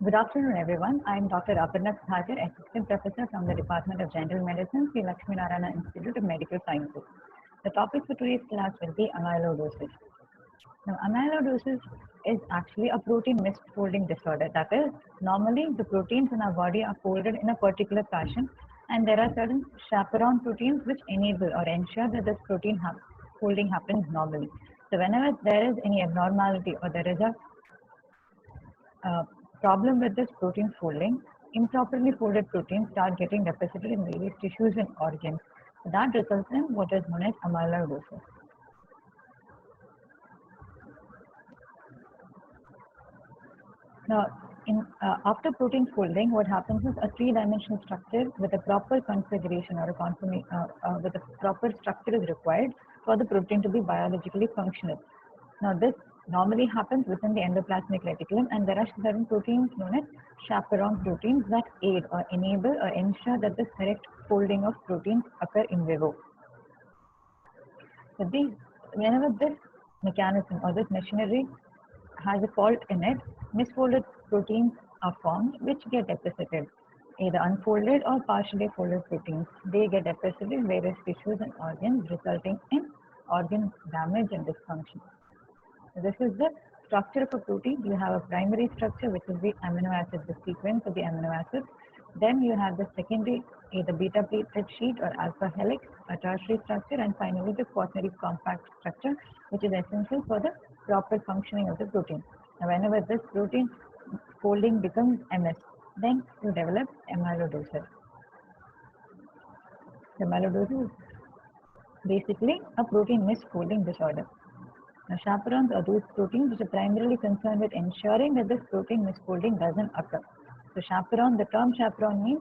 Good afternoon, everyone. I am Dr. Aparna Bhatir, Assistant Professor from the Department of General Medicine, Sri Lakshmi Narayana Institute of Medical Sciences. The topic for today's class will be amyloidosis. Now, amyloidosis is actually a protein misfolding disorder. That is, normally the proteins in our body are folded in a particular fashion, and there are certain chaperone proteins which enable or ensure that this folding happens normally. So, whenever there is any abnormality or there is a uh, problem with this protein folding, improperly folded proteins start getting deposited in various tissues and organs. That results in what is known as amyloidosis. Now, after protein folding, what happens is a three-dimensional structure with a proper configuration or with a proper structure is required for the protein to be biologically functional. Now, this normally happens within the endoplasmic reticulum, and there are certain proteins known as chaperone proteins that aid or enable or ensure that the correct folding of proteins occur in vivo. So, whenever this mechanism or this machinery has a fault in it, misfolded proteins are formed which get deposited, either unfolded or partially folded proteins. They get deposited in various tissues and organs, resulting in organ damage and dysfunction. So this is the structure of a protein. You have a primary structure, which is the amino acid, the sequence of the amino acids. Then you have the secondary, either beta pleated sheet or alpha helix, a tertiary structure, and finally the quaternary compact structure, which is essential for the proper functioning of the protein. Now, whenever this protein folding becomes MS, then you develop amyloidosis. Amyloidosis is basically a protein misfolding disorder. Now, chaperones are those proteins which are primarily concerned with ensuring that this protein misfolding doesn't occur. So, chaperone, the term chaperone means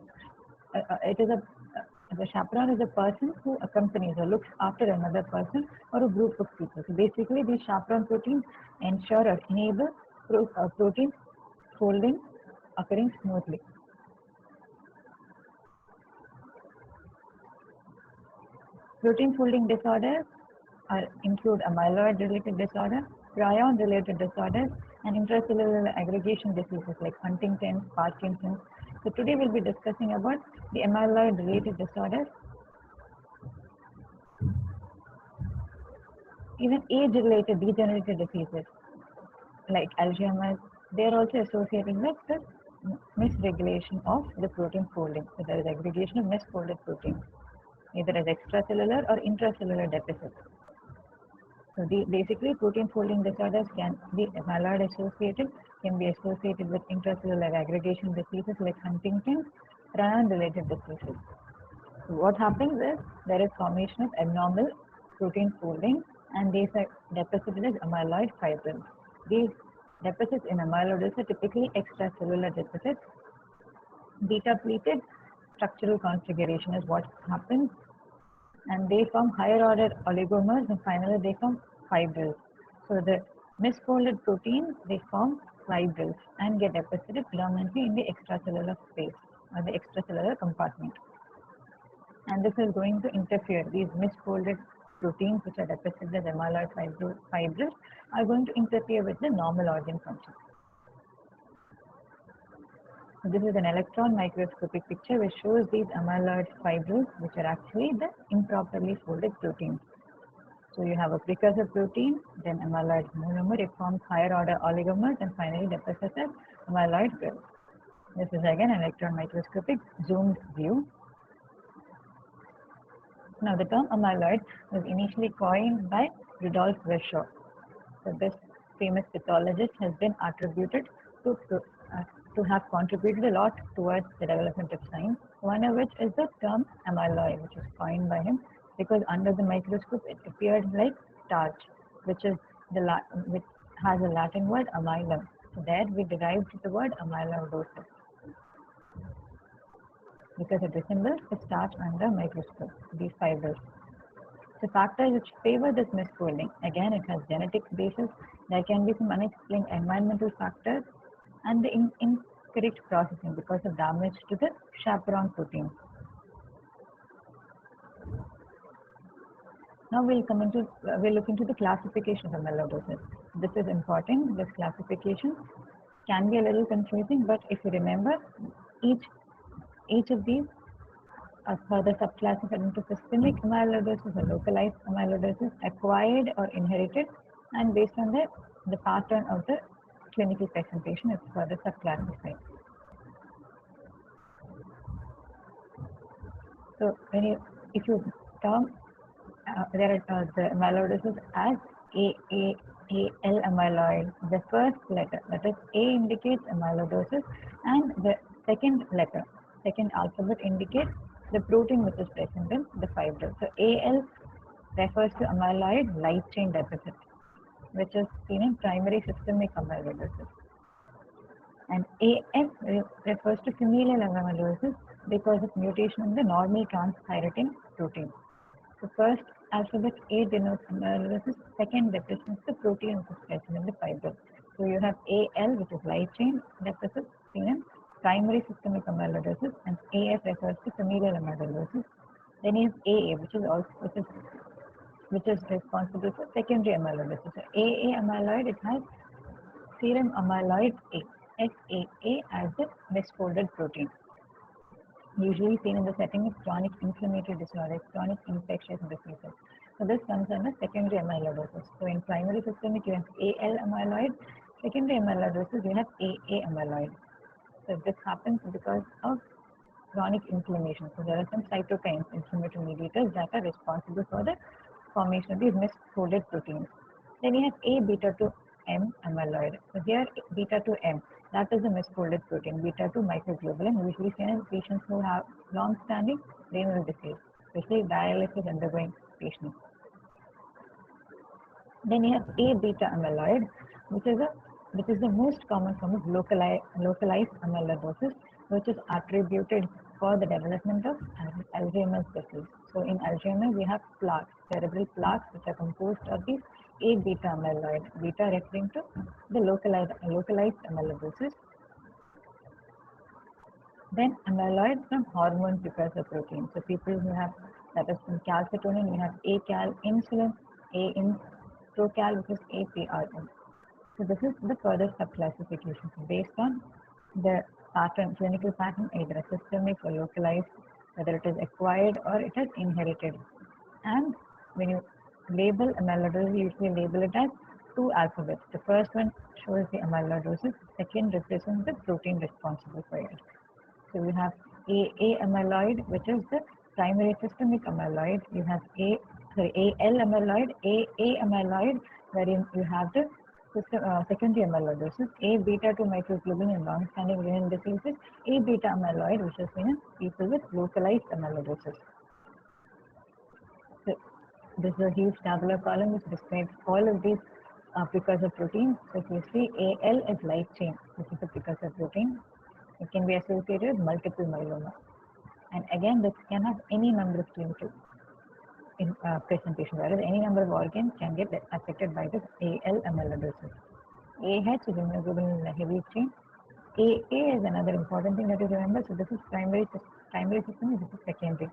the chaperone is a person who accompanies or looks after another person or a group of people. So, basically, these chaperone proteins ensure or enable protein folding occurring smoothly. Protein folding disorders include amyloid-related disorder, prion-related disorders, and intracellular aggregation diseases like Huntington's, Parkinson's. So today we'll be discussing about the amyloid-related disorders. Even age-related degenerative diseases like Alzheimer's, they are also associated with the misregulation of the protein folding. So there is aggregation of misfolded proteins, either as extracellular or intracellular deficits. So basically, protein folding disorders can be amyloid associated, can be associated with intracellular aggregation diseases like Huntington's, prion-related diseases. So what happens is there is formation of abnormal protein folding, and these are deposited as amyloid fibrils. These deposits in amyloidosis are typically extracellular deposits. Beta-pleated structural configuration is what happens, and they form higher order oligomers, and finally they form fibrils. So the misfolded proteins, they form fibrils and get deposited predominantly in the extracellular space or the extracellular compartment. And this is going to interfere. These misfolded proteins which are deposited as amyloid fibrils are going to interfere with the normal organ function. So this is an electron microscopic picture which shows these amyloid fibrils, which are actually the improperly folded proteins. So you have a precursor protein, then amyloid monomer, it forms higher order oligomers, and finally deposits as amyloid fibrils. This is again an electron microscopic zoomed view. Now the term amyloid was initially coined by Rudolf Virchow. So this famous pathologist has been attributed to have contributed a lot towards the development of science, one of which is the term amyloid, which was coined by him because under the microscope it appeared like starch, which has a Latin word amylum. So there we derived the word amyloidosis because it resembles the starch under a microscope, these fibers. The factors which favor this misfolding, again it has genetic basis, there can be some unexplained environmental factors, and the incorrect processing because of damage to the chaperone protein. Now we'll look into the classification of amyloidosis. This is important, this classification. can be a little confusing, but if you remember, each of these are further subclassified into systemic amyloidosis or localized amyloidosis, acquired or inherited, and based on the pattern of the clinical presentation, it's further subclassified. So if you term there are the amyloidosis as AL amyloid, the first letter, that is A, indicates amyloidosis, and the second alphabet indicates the protein which is present in the fibril. So AL refers to amyloid light chain deficit, which is seen in primary systemic amyloidosis. And AF refers to familial amyloidosis because of mutation in the normal transthyretin protein. The first alphabet A denotes amyloidosis, second represents the protein which is present in the fibril. So you have AL, which is light chain deficit, seen in primary systemic amyloidosis, and AF refers to familial amyloidosis. Then you have AA, which is responsible for secondary amyloidosis. So AA amyloid, it has serum amyloid A, SAA, as the misfolded protein, usually seen in the setting of chronic inflammatory disorders, chronic infectious diseases. So this comes under secondary amyloidosis. So in primary systemic, you have AL amyloid. Secondary amyloidosis, you have AA amyloid. So this happens because of chronic inflammation. So there are some cytokines, inflammatory mediators, that are responsible for the formation of these misfolded proteins. Then you have A beta 2 M amyloid. So here beta 2 M, that is a misfolded protein, beta 2 microglobulin, usually seen in patients who have long-standing renal disease, especially dialysis undergoing patients. Then you have A beta amyloid, which is the most common form of localized amyloidosis, which is attributed for the development of Alzheimer's disease. So in Alzheimer's, we have plaques, cerebral plaques, which are composed of these A beta amyloid, beta referring to the localized amyloidosis. Then amyloid from hormone precursor proteins. So people who have, that is from calcitonin, we have ACAL, insulin, procal, which is APRN. So this is the further subclassification. So based on the pattern, clinical pattern, either systemic or localized, whether it is acquired or it is inherited. And when you label amyloidosis, you usually label it as two alphabets. The first one shows the amyloidosis, second represents the protein responsible for it. So we have AA amyloid, which is the primary systemic amyloid. You have AL amyloid, AA amyloid, wherein you have the secondary amyloidosis, A beta 2 microglobulin in long-standing renal diseases, A beta amyloid, which is in people with localized amyloidosis. So this is a huge tabular column which describes all of these precursor proteins. So if you see AL is light chain, this is a precursor protein. It can be associated with multiple myeloma. And again, this can have any number of clinical presentation, whereas any number of organs can get affected by this AL amyloidosis. AH is immunoglobulin in a heavy chain. AA is another important thing that you remember. So this is primary system, this is secondary.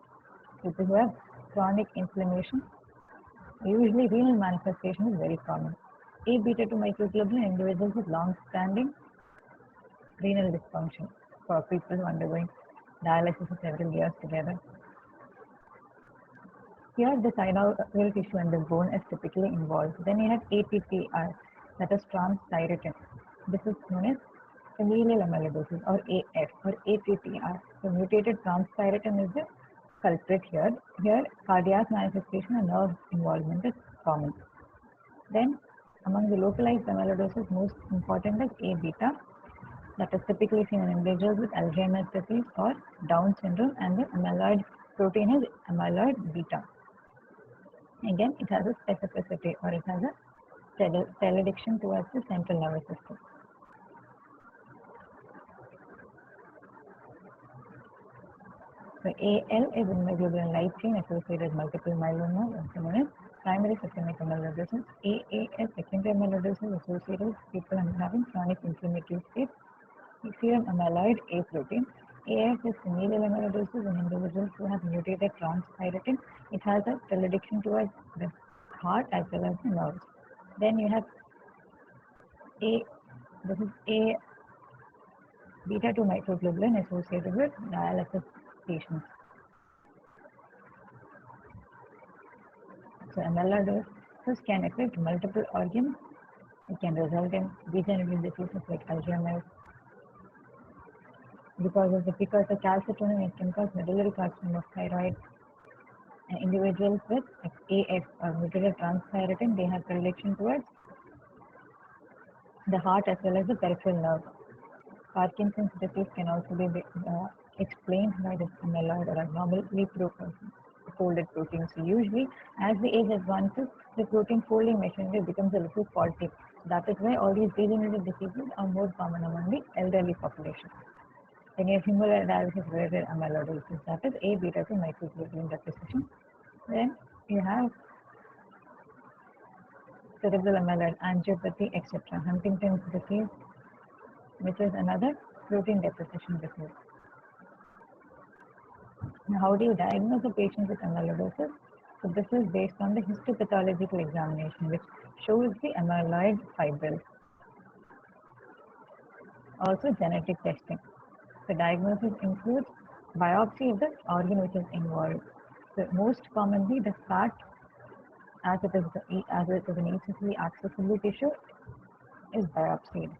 People who have chronic inflammation, usually renal manifestation is very common. A beta 2 microglobulin in individuals with long-standing renal dysfunction, for people who are undergoing dialysis for several years together. Here, the synovial tissue and the bone is typically involved. Then you have ATTR, that is transthyretin. This is known as familial amyloidosis, or AF, or ATTR. So mutated transthyretin is the culprit here. Here, cardiac manifestation and nerve involvement is common. Then, among the localized amyloidosis, most important is A beta, that is typically seen in individuals with Alzheimer's disease or Down syndrome, and the amyloid protein is amyloid beta. Again, it has a specificity, or it has a cell addiction towards the central nervous system. So AL is immunoglobulin light chain associated with multiple myeloma, also known as primary systemic amyloidosis. AA is secondary amyloidosis associated with people having chronic inflammatory state. Serum amyloid A protein. AF is familial amyloidosis in individuals who have mutated transthyretin. It has a cell addiction towards the heart as well as the nerves. Then you have this is beta 2 microglobulin associated with dialysis patients. So amyloidosis can affect multiple organs. It can result in degenerative diseases like Alzheimer's. Because of the precursor calcitonin, it can cause medullary carcinoma of thyroid. And individuals with AX or mutated transthyretin, they have predilection towards the heart as well as the peripheral nerve. Parkinson's disease can also be explained by this amyloid or abnormally folded protein. So usually, as the age advances, the protein folding machinery becomes a little faulty. That is why all these degenerative diseases are more common among the elderly population. Then you have hemodialysis related amyloidosis, that is A beta 2 microglobulin deposition. Then you have cerebral amyloid angiopathy, etc. Huntington's disease, which is another protein deposition disease. Now, how do you diagnose a patient with amyloidosis? So this is based on the histopathological examination, which shows the amyloid fibrils. Also, genetic testing. The diagnosis includes biopsy of the organ which is involved. So most commonly, the fat, as it is an easily accessible tissue, is biopsied.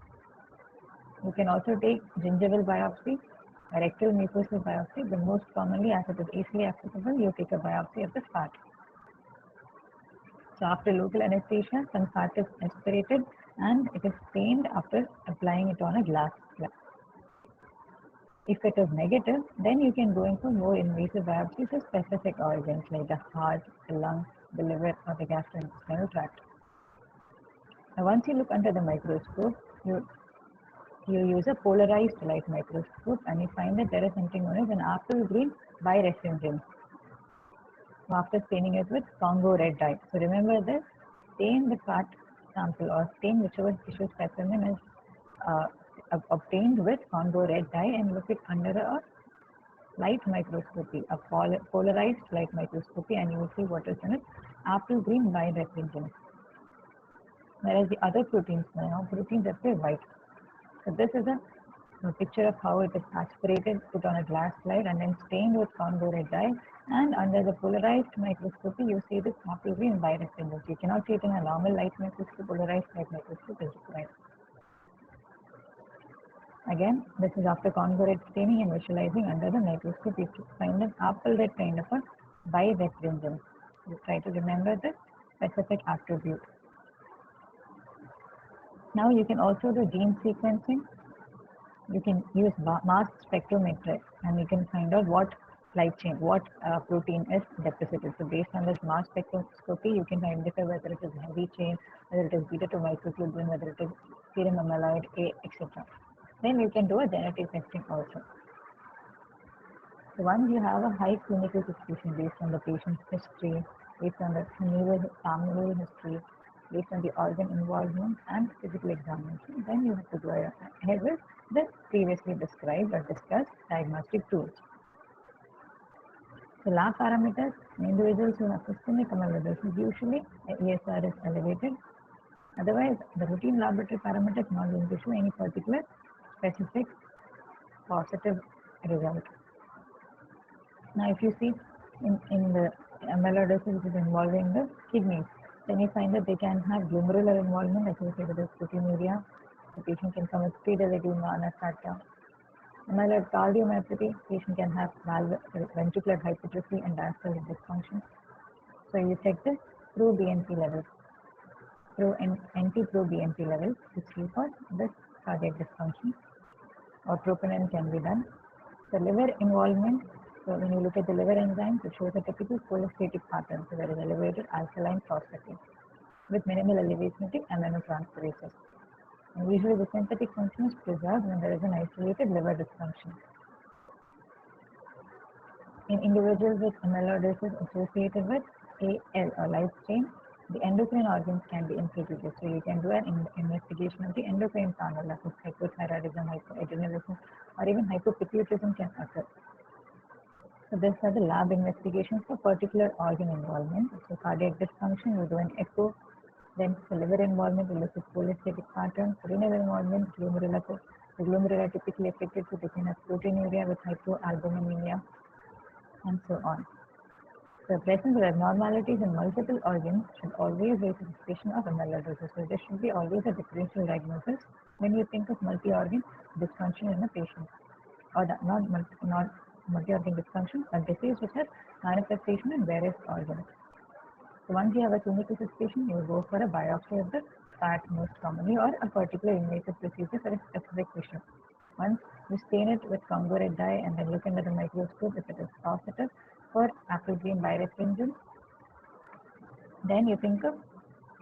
You can also take gingival biopsy, a rectal mucosal biopsy, but most commonly, as it is easily accessible, you take a biopsy of the fat. So after local anesthesia, some fat is aspirated and it is stained after applying it on a glass slab. If it is negative, then you can go in for more invasive biopsies of specific organs like the heart, the lung, the liver, or the gastrointestinal tract. Now, once you look under the microscope, you use a polarized light microscope and you find that there is something known as an apple green birefringence. After staining it with Congo red dye. So remember this, stain the fat sample or stain whichever tissue specimen is obtained with Congo red dye and look it under a light microscopy, a polarized light microscopy, and you will see what is in it, apple green birefringence. Whereas the other proteins appear white. So this is a picture of how it is aspirated, put on a glass slide and then stained with Congo red dye, and under the polarized microscopy you see this apple green birefringence. You cannot see it in a normal light microscope. Polarized light microscope is required. Again, this is after Congo red staining and visualizing under the microscope. You find an apple red kind of a birefringence. You try to remember the specific attribute. Now you can also do gene sequencing. You can use mass spectrometry and you can find out what light chain, what protein is deposited. So based on this mass spectroscopy, you can identify whether it is heavy chain, whether it is beta 2 microglobulin, whether it is serum amyloid A, etc. Then you can do a genetic testing also. So once you have a high clinical suspicion based on the patient's history, based on the familial history, based on the organ involvement and physical examination, then you have to go ahead with the previously described or discussed diagnostic tools. So lab parameters, in individuals who have systemic amyloidosis, usually ESR is elevated. Otherwise, the routine laboratory parameters not going to show any particular specific positive result. Now, if you see in the amyloidosis which is involving the kidneys, then you find that they can have glomerular involvement associated with proteinuria. The patient can come with fetal edema, anaphylaxis. Amyloid cardiomyopathy, patient can have ventricular hypertrophy and diastolic dysfunction. So you check the pro-BNP levels, NT-proBNP levels to see for this cardiac dysfunction, or troponin can be done. The liver involvement, so when you look at the liver enzymes, it shows a typical cholestatic pattern. So there is elevated alkaline phosphatase with minimal elevation of the aminotransferases. And usually the synthetic function is preserved when there is an isolated liver dysfunction. In individuals with amyloidosis associated with AL or light chain, the endocrine organs can be implicated. So you can do an investigation of the endocrine panel, like hypothyroidism, hypoadrenalism, or even hypopituitarism can occur. So these are the lab investigations for particular organ involvement. So cardiac dysfunction, we do an echo. Then the liver involvement, we look at cholestatic patterns. Renal involvement, glomerular The glomeruli are typically affected to degenerative proteinuria with hypoalbuminemia, and so on. The presence of abnormalities in multiple organs should always raise a suspicion of amyloidosis. So there should be always a differential diagnosis when you think of multi-organ dysfunction in a patient, or not multi-organ dysfunction, but disease which has manifestation in various organs. So once you have a clinical suspicion, you will go for a biopsy of the fat most commonly, or a particular invasive procedure for a specific tissue. Once you stain it with Congo red dye and then look under the microscope if it is positive for apple green virus syndrome, then you think of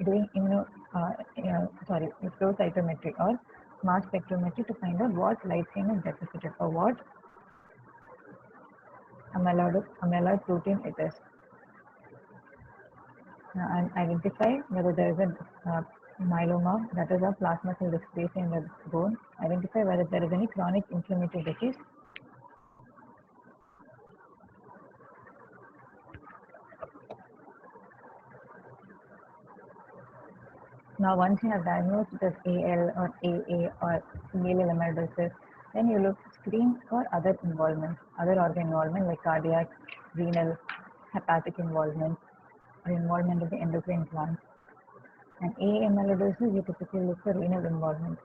doing flow cytometry or mass spectrometry to find out what light chain is deposited or what amyloid protein it is. And identify whether there is a myeloma, that is a plasma cell dysplasia in the bone. Identify whether there is any chronic inflammatory disease. Now, once you have diagnosed it as AL or AA or familial amyloidosis, then you screen for other involvement, other organ involvement like cardiac, renal, hepatic involvement, or involvement of the endocrine glands. And AA amyloidosis, you typically look for renal involvement.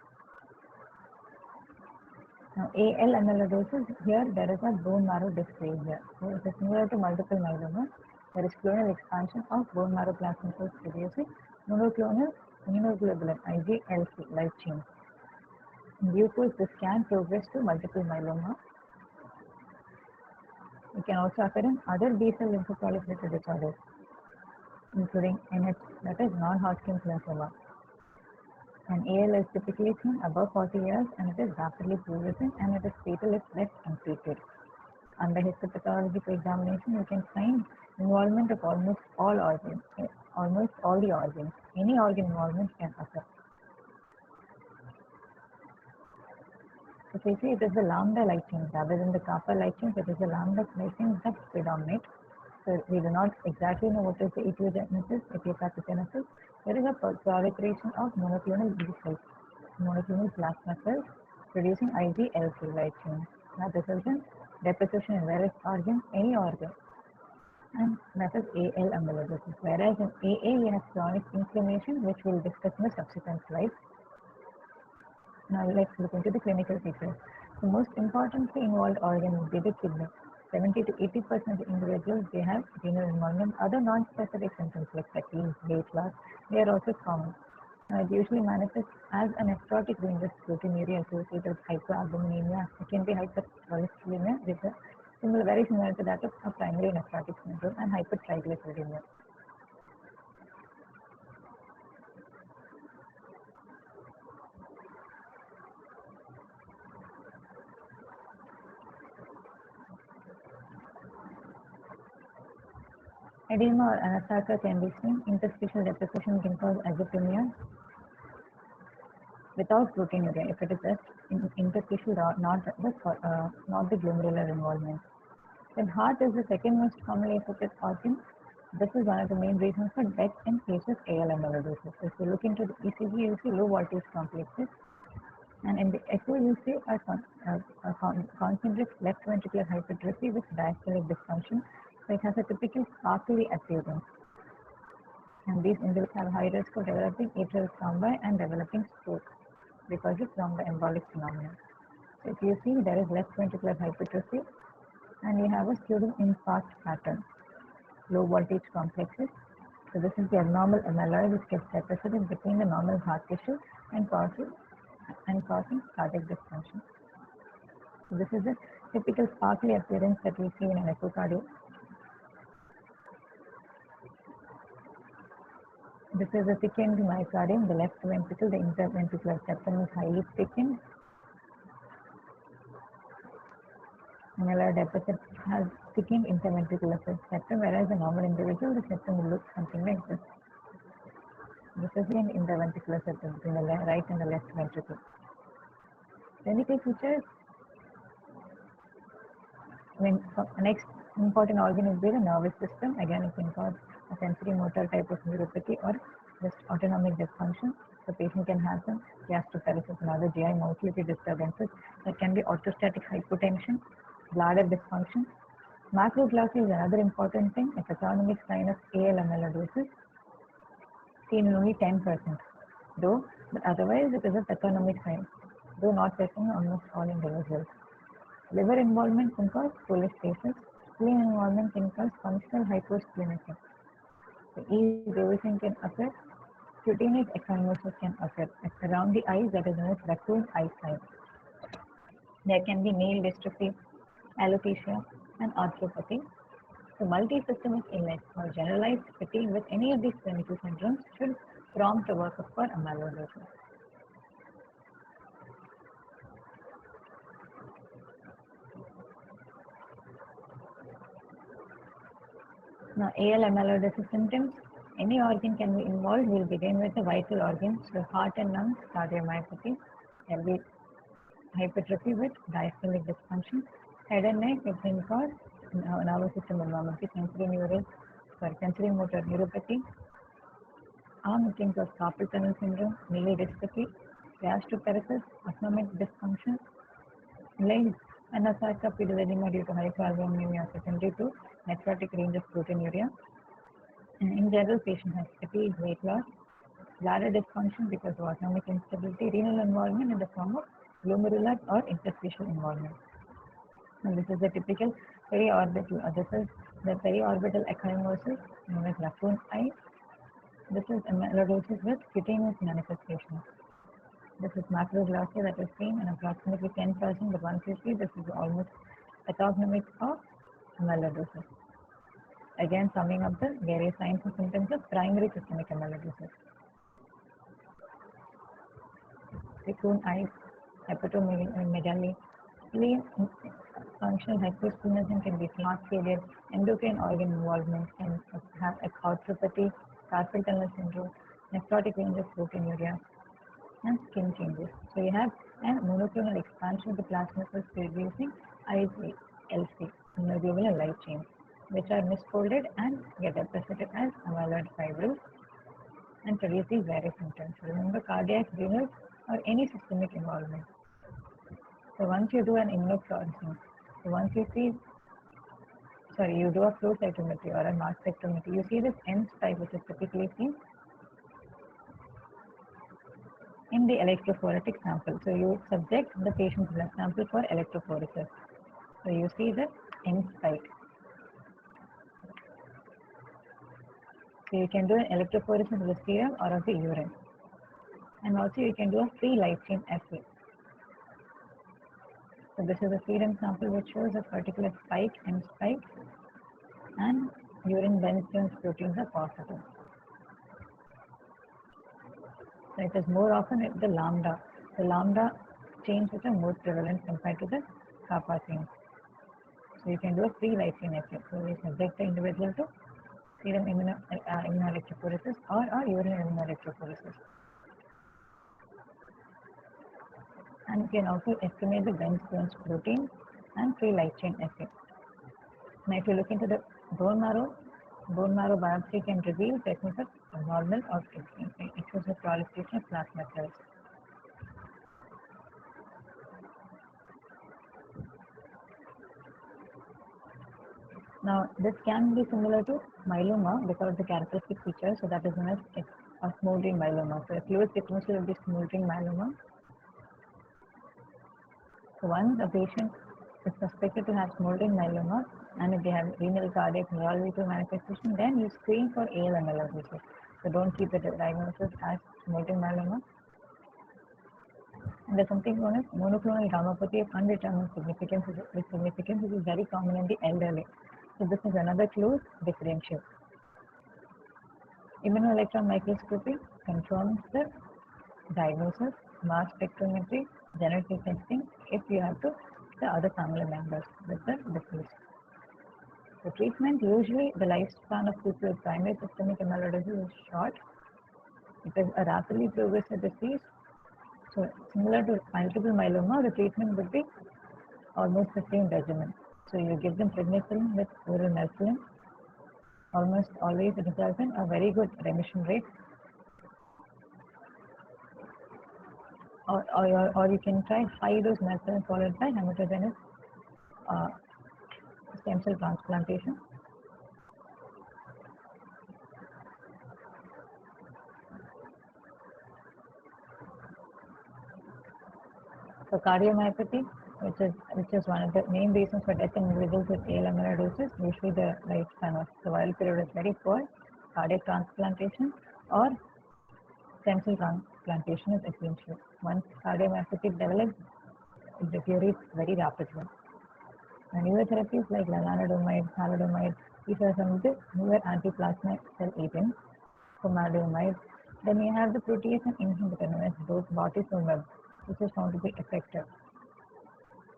Now, AL amyloidosis, here there is a bone marrow dysplasia. So it is similar to multiple myeloma. There is clonal expansion of bone marrow plasma cells producing monoclonal immunoglobulin IgLC light chain. In due course, this can progress to multiple myeloma. It can also occur in other B-cell lymphoproliferative disorders, including NH, that is non-Hodgkin's lymphoma. And AL is typically seen above 40 years and it is rapidly progressing and it is fatal if left untreated. Under histopathological examination, you can find involvement of almost all organs, almost all the organs. Any organ involvement can occur. If we say it is the lambda light chains rather than the kappa light chains, it is the lambda light chains that predominate. So we do not exactly know what is the etiogenesis, etiopathogenesis. There is a proliferation of monoclonal B cells, monoclonal plasma cells producing IgLC light chains. That results in deposition in various organs, any organ, and that is AL amyloidosis. Whereas in AA, we have chronic inflammation, which we'll discuss in the subsequent slides. Now let's look into the clinical features. The most importantly involved organ will be the kidney. 70 to 80% of the individuals, they have renal involvement. Other non-specific symptoms like fatigue, weight loss, they are also common. It usually manifests as a nephrotic venous proteinuria associated with hypoalbuminemia. It can be hypercholesterolemia, which is very similar to that of a primary nephrotic syndrome, and hypertriglyceridemia. Edema or anasarca can be seen. Interstitial deposition can cause azotemia without proteinuria if it is just interstitial, not the glomerular involvement. Then heart is the second most commonly affected organ. This is one of the main reasons for death in cases of AL amyloidosis. If you look into the ECG, you see low voltage complexes, and in the echo, you see a concentric left ventricular hypertrophy with diastolic dysfunction. So it has a typical sparkly appearance. And these individuals have high risk of developing atrial thrombi and developing stroke because of thromboembolic phenomenon. So if you see, there is left ventricular hypertrophy, and you have a pseudo infarct pattern, low voltage complexes. So this is the abnormal amyloid which gets deposited between the normal heart tissue and causing cardiac dysfunction. So this is the typical sparkly appearance that we see in an echocardiogram. This is a thickened myocardium. The left ventricle, the interventricular septum is highly thickened. Amyloid deposit has thickened interventricular septum, whereas the normal individual, the septum will look something like this. This is the interventricular septum between the right and the left ventricle. Clinical features. Next important organ will be the nervous system. Again, it can cause a sensory motor type of neuropathy or just autonomic dysfunction. The patient can have some gastroparesis and other GI motility disturbances. That can be orthostatic hypotension, bladder dysfunction. Macroglossy is another important thing. It's autonomic sign of AL amyloidosis, seen in only 10%, though, but otherwise it is a pathognomic sign, though not present in almost all individuals. Liver involvement can cause cholestasis. Spleen involvement can cause functional hyposplenism. The E-bruising can occur. Cutaneous ecchymosis can occur around the eyes, that is known as raccoon eye sign. There can be nail dystrophy, alopecia, and arthropathy. So multi-systemic illness or generalized fatigue with any of these clinical syndromes should prompt a workup for amyloidosis. Now, AL amyloidosis symptoms, any organ can be involved. We'll begin with the vital organs, so heart and lungs, cardiomyopathy, there will be hypertrophy with diastolic dysfunction. Head and neck, it can cause nervous system abnormality, sensory motor neuropathy. Arm, it can cause carpal tunnel syndrome, Mille dystrophy, gastroparesis, autonomic dysfunction. Legs, anasarcopenia due to hypoalbuminemia secondary to nephrotic range of proteinuria. And in general, patient has fatigue, weight loss, bladder dysfunction because of autonomic instability, renal involvement in the form of glomerular or interstitial involvement. And this is the typical periorbital. This is the periorbital ecchymosis known as raccoon eye. This is amyloidosis with cutaneous manifestations. This is macroglossy that is seen in approximately 10%, but once you see, this is almost pathognomic of amyloidosis. Again, summing up the various signs and symptoms of primary systemic amyloidosis. Raccoon eyes, hepatomegaly, spleen, functional hyposplenism can be heart failure, endocrine organ involvement can have arthropathy, carpal tunnel syndrome, nephrotic range of proteinuria, and skin changes. So you have a monoclonal expansion of the plasma cells producing ILC, immunoglobulin light chain, which are misfolded and get deposited as amyloid fibrils and produce these various symptoms. Remember, cardiac, renal, or any systemic involvement. So once you do an immunofluorescence, so once you see, you do a flow cytometry or a mass spectrometry, you see this ENS type, which is typically seen in the electrophoretic sample. So you subject the patient's blood sample for electrophoresis. So you see the ENS type. So you can do an electrophoresis of the serum or of the urine. And also you can do a free light chain assay. So this is a serum sample which shows a particular spike, ENS spike, and urine Bennett-Jones proteins are positive. So it is more often the lambda chains which are more prevalent compared to the kappa chains. So you can do a free light chain assay. So we subject the individual to serum immunoelectrophoresis or urine immunoelectrophoresis. And you can also estimate the Bennett-Jones protein and free light chain assay. Now if you look into the bone marrow biopsy can reveal presence of abnormal or excessive proliferation of plasma cells. Now this can be similar to myeloma because of the characteristic features, so that is known as a smoldering myeloma. So a fluid thickness will be smoldering myeloma. So once a patient is suspected to have smoldering myeloma, and if they have renal, cardiac, neurological manifestation, then you screen for AL amyloidosis. So don't keep the diagnosis as smoldering myeloma. And there's something known as monoclonal gammopathy of undetermined significance, which is very common in the elderly. So this is another close differential. Immunoelectron microscopy confirms the diagnosis, mass spectrometry, genetic testing, if you have to the other family members with the disease. The treatment, usually the lifespan of people with primary systemic amyloidosis is short. It is a rapidly progressive disease. So similar to multiple myeloma, the treatment would be almost the same regimen. So you give them prednisolone with oral melphalan. Almost always it results in a very good remission rate. or you can try high dose melphalan followed by hematogenous stem cell transplantation. So cardiomyopathy, which is one of the main reasons for death in individuals with AL amyloidosis, usually the lifespan of survival period is very poor. Cardiac transplantation or stem cell transplantation is essential. Once cardiomyopathy develops, it deteriorates very rapidly. And newer therapies like lenalidomide, thalidomide, these are some of the newer anti-plasma cell agents. Pomalidomide. Then you have the protease inhibitor known as bortezomib, which is found to be effective.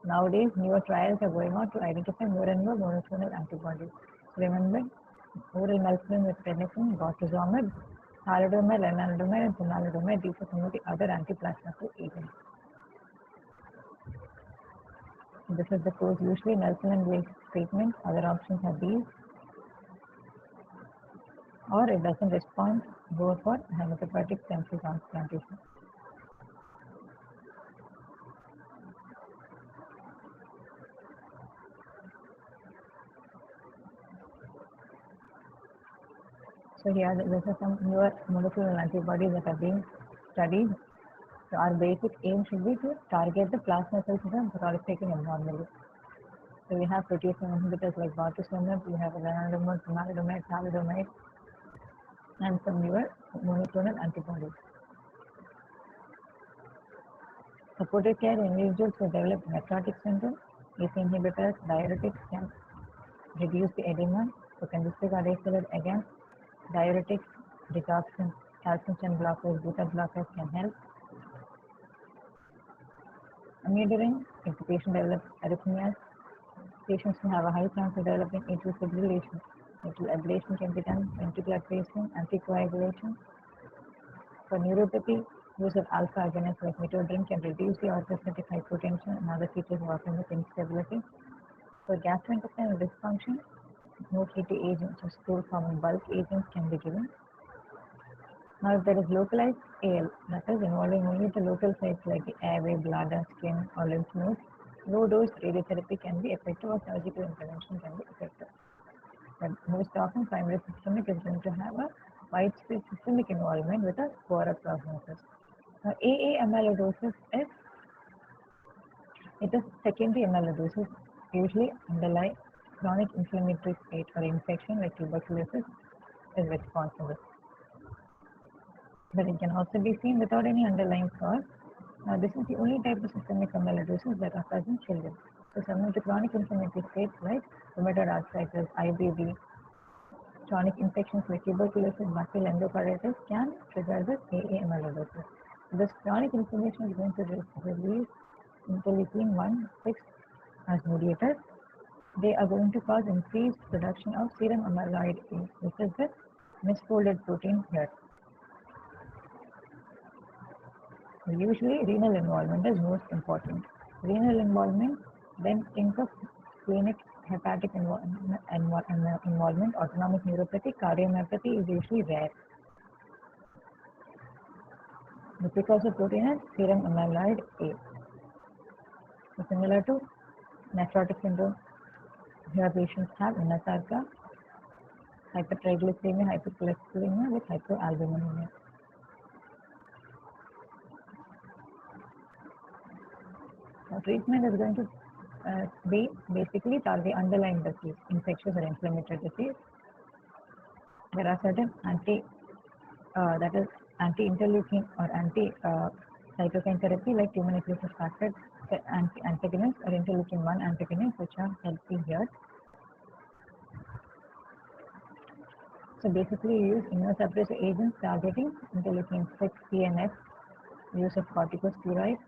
Nowadays, newer trials are going on to identify more and more monoclonal antibodies. Remember, oral melphalan with prednisone, bortezomib, thalidomide, lenalidomide, and pomalidomide. These are some of the other anti-plasma cell agents. This is the course. Usually, melphalan-based treatment. Other options are these, or it doesn't respond. Go for hematopoietic stem cell transplantation. So here, these are some newer monoclonal antibodies that are being studied. So our basic aim should be to target the plasma cells that are proliferating abnormally. So we have protease inhibitors like bortezomib, we have lenalidomide, pomalidomide, thalidomide, and some newer monoclonal antibodies. Supportive care in individuals who develop nephrotic syndrome, ACE inhibitors, diuretics can reduce the edema. So congestive cardiac failure, again, diuretics, detoxin, calcium channel blockers, beta blockers can help. Amiodarone, if the patient develops arrhythmias, patients who have a high chance of developing atrial fibrillation. Atrial ablation can be done, ventricular pacing, anticoagulation. For neuropathy, use of alpha agonists like metodrine can reduce the orthostatic hypotension and other features of autonomic instability. For gastrointestinal dysfunction, no fatty agents or stool-forming bulk agents can be given. Now, if there is localized AL, that is involving only the local sites like the airway, bladder, skin, or lymph nodes, low-dose radiotherapy can be effective or surgical intervention can be effective. But most often, primary systemic is going to have a widespread systemic involvement with a poorer prognosis. Now, AA amyloidosis it is secondary amyloidosis, usually underlie chronic inflammatory state or infection like tuberculosis is responsible. But it can also be seen without any underlying cause. Now, this is the only type of systemic amyloidosis that occurs in children. So, some of the chronic inflammatory states like rheumatoid arthritis, IBD, chronic infections like tuberculosis, bacterial endocarditis can trigger this AA amyloidosis. This chronic inflammation is going to release interleukin 1, 6 as mediators. They are going to cause increased production of serum amyloid A, which is the misfolded protein here. Usually, renal involvement is most important. Renal involvement, then think of splenic hepatic involvement, autonomic neuropathy, cardiomyopathy is usually rare. The precursor protein is serum amyloid A. So similar to nephrotic syndrome, here patients have NSARCA, hypertriglyceridemia, hypercholesterolemia with hypoalbuminemia. Treatment is going to be basically target underlying disease, infectious or inflammatory disease. There are certain anti-interleukin or anti-cytokine therapy like tumor necrosis factor antagonists or interleukin 1 antagonists, which are helpful here. So basically, you use immunosuppressive agents targeting interleukin 6, CNS, use of corticosteroids.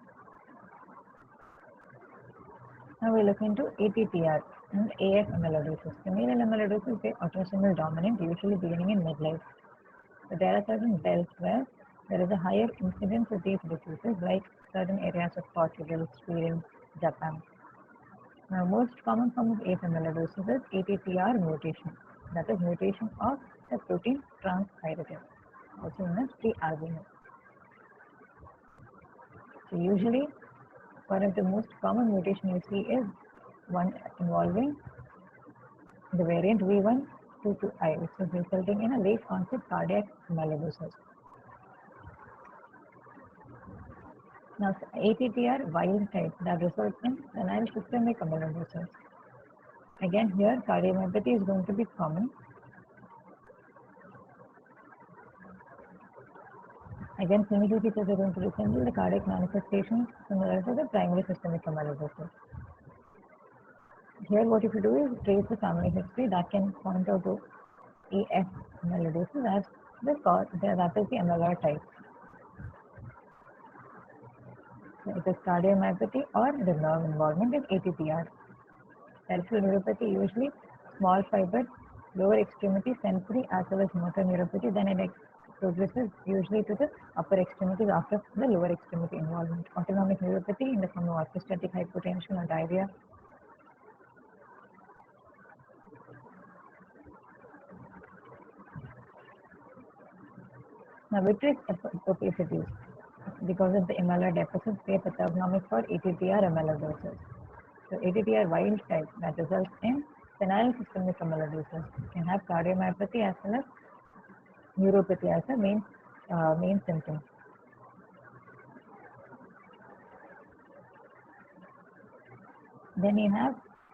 Now we look into ATTR and AF amyloidosis. Familial amyloidosis is autosomal dominant, usually beginning in midlife. So there are certain belts where there is a higher incidence of these diseases, like certain areas of Portugal, Sweden, Japan. Now, most common form of AF amyloidosis is ATTR mutation. That is mutation of the protein transthyretin, also known as pre-albumin. So usually, one of the most common mutation you see is one involving the variant V122I, which is resulting in a late onset cardiac amyloidosis. Now, ATTR wild type that results in senile systemic amyloidosis. Again, here cardiomyopathy is going to be common. Again, clinical features are going to resemble the cardiac manifestations similar to the primary systemic amyloidosis. Here, what you have to do is trace the family history that can point out to AF amyloidosis as the cause, that is the amyloid type. So it is cardiomyopathy or the nerve involvement in ATTR. Peripheral neuropathy usually small fiber, lower extremity sensory as well as motor neuropathy. Then it progresses usually to the upper extremities after the lower extremity involvement. Autonomic neuropathy in the form of orthostatic hypotension or diarrhea. Now, vitreous opacities, because of the amyloid deficits, they are pathognomic for ATTR amyloidosis. So, ATTR wild type that results in senile systemic amyloidosis can have cardiomyopathy as well as neuropathy as a main symptom. Then you have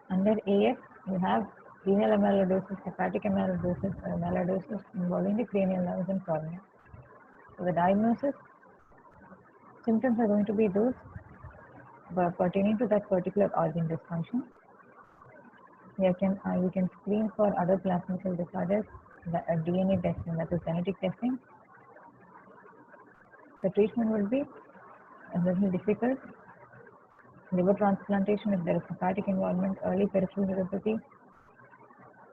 under AF, you have renal amyloidosis, hepatic amyloidosis, or amyloidosis involving the cranial nerves and cornea. So the diagnosis symptoms are going to be those pertaining to that particular organ dysfunction. You can screen for other plasmacytoid disorders, DNA testing, that is genetic testing. The treatment will be a little difficult. Liver transplantation if there is hepatic involvement, early peripheral neuropathy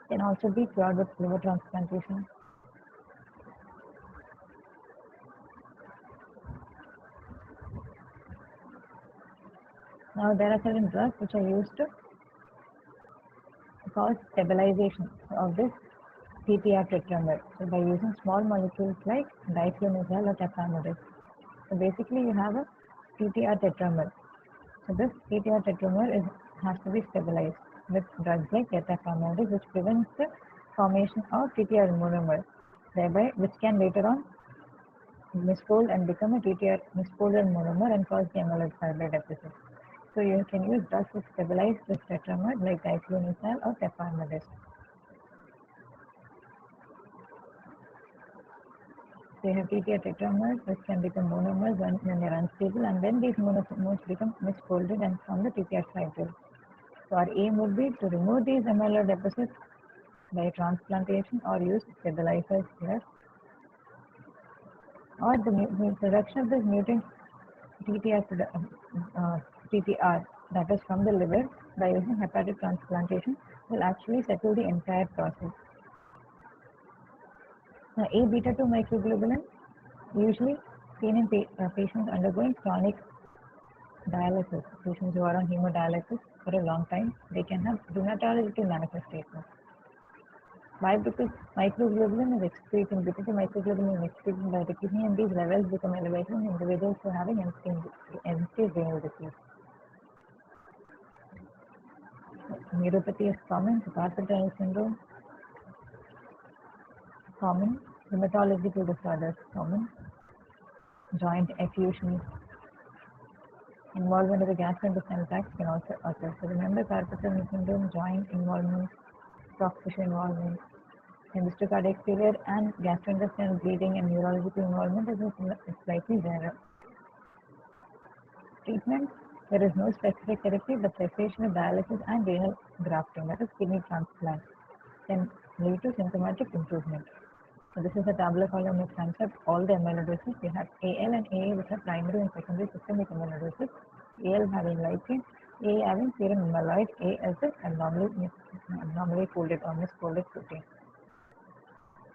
can also be cured with liver transplantation. Now there are certain drugs which are used to cause stabilization of this TTR tetramer. So by using small molecules like diflunisal or tafamidis. So basically you have a TTR tetramer. So this TTR tetramer has to be stabilized with drugs like tafamidis, which prevents the formation of TTR monomer, thereby which can later on misfold and become a TTR misfolded monomer and cause the amyloid fiber deficit. So you can use drugs to stabilize this tetramer like diflunisal or tafamidis. So you have TTR tetramers which can become monomers when they are unstable, and then these monomers become misfolded and form the TTR fibrils. So our aim would be to remove these amyloid deposits by transplantation or use stabilizers here, or the production of this mutant TTR that is from the liver by using hepatic transplantation will actually settle the entire process. Now, A beta 2 microglobulin usually seen in patients undergoing chronic dialysis, patients who are on hemodialysis for a long time, they can have rheumatological manifestations. Why? Because microglobulin is excreted, beta 2 microglobulin is excreted by the kidney, and these levels become elevated in individuals who are having end-stage renal disease. Neuropathy is common, carpal tunnel syndrome, common, rheumatological disorders, common, joint effusion, involvement of the gastrointestinal tract can also occur. So remember, carpal tunnel syndrome, joint involvement, soft tissue involvement, and cardiac failure and gastrointestinal bleeding and neurological involvement is slightly rarer. Treatment: there is no specific therapy, but cessation of dialysis and renal grafting, that is kidney transplant, can lead to symptomatic improvement. So this is a tabular column which sums up all the amyloidosis. We have AL and AA, which are primary and secondary systemic amyloidosis. AL having light chain, AA having serum amyloid, A as the abnormally folded or misfolded protein.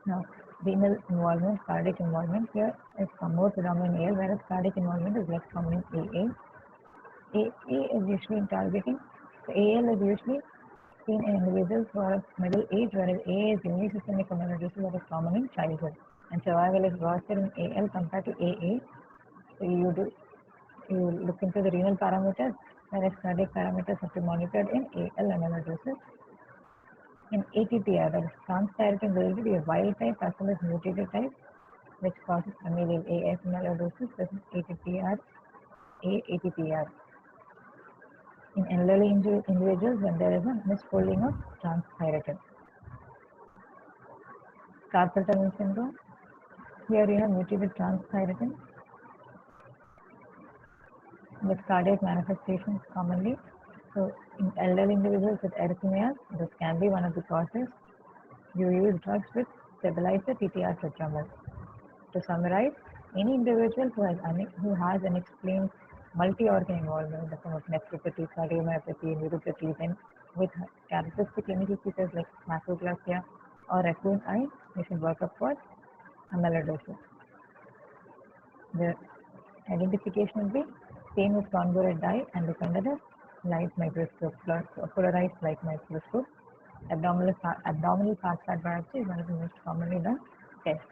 Now, renal involvement, cardiac involvement here is more predominant in AL, whereas cardiac involvement is less common in AA. AA is usually in targeting. So AL is usually seen in individuals who are of middle age, whereas AA is only systemic amyloidosis that is common in childhood. And survival is worse in AL compared to AA. So you look into the renal parameters, whereas cardiac parameters have to be monitored in AL amyloidosis. In ATTR, that is transthyretin will be a wild type as well as mutated type, which causes familial AF amyloidosis. This is ATTR, ATTR. In elderly individuals, when there is a misfolding of transthyretin. Carpal tunnel syndrome. Here you have mutated transthyretin with cardiac manifestations commonly. So in elderly individuals with arrhythmias, this can be one of the causes. You use drugs which stabilize the TTR tetramer. To summarize, any individual who has unexplained multi-organ involvement in the form of nephropathy, cardiomyopathy, neuropathy, then with characteristic clinical features like macroglacia or raccoon eye, we should work up for amyloidosis. The identification will be stain with contour red dye and look under the light microscope, polarized light microscope. Abdominal fat biopsy is one of the most commonly done tests.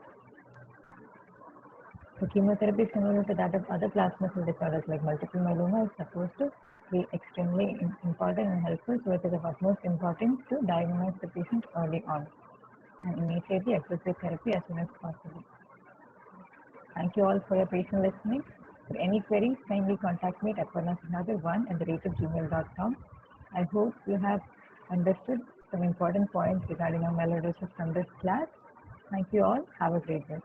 So chemotherapy, similar to that of other plasma cell disorders like multiple myeloma, is supposed to be extremely important and helpful, so it is of utmost importance to diagnose the patient early on and initiate the appropriate therapy as soon as possible. Thank you all for your patient listening. For any queries, kindly contact me at aparnasinhagar1@gmail.com. I hope you have understood some important points regarding amyloidosis from this class. Thank you all. Have a great day.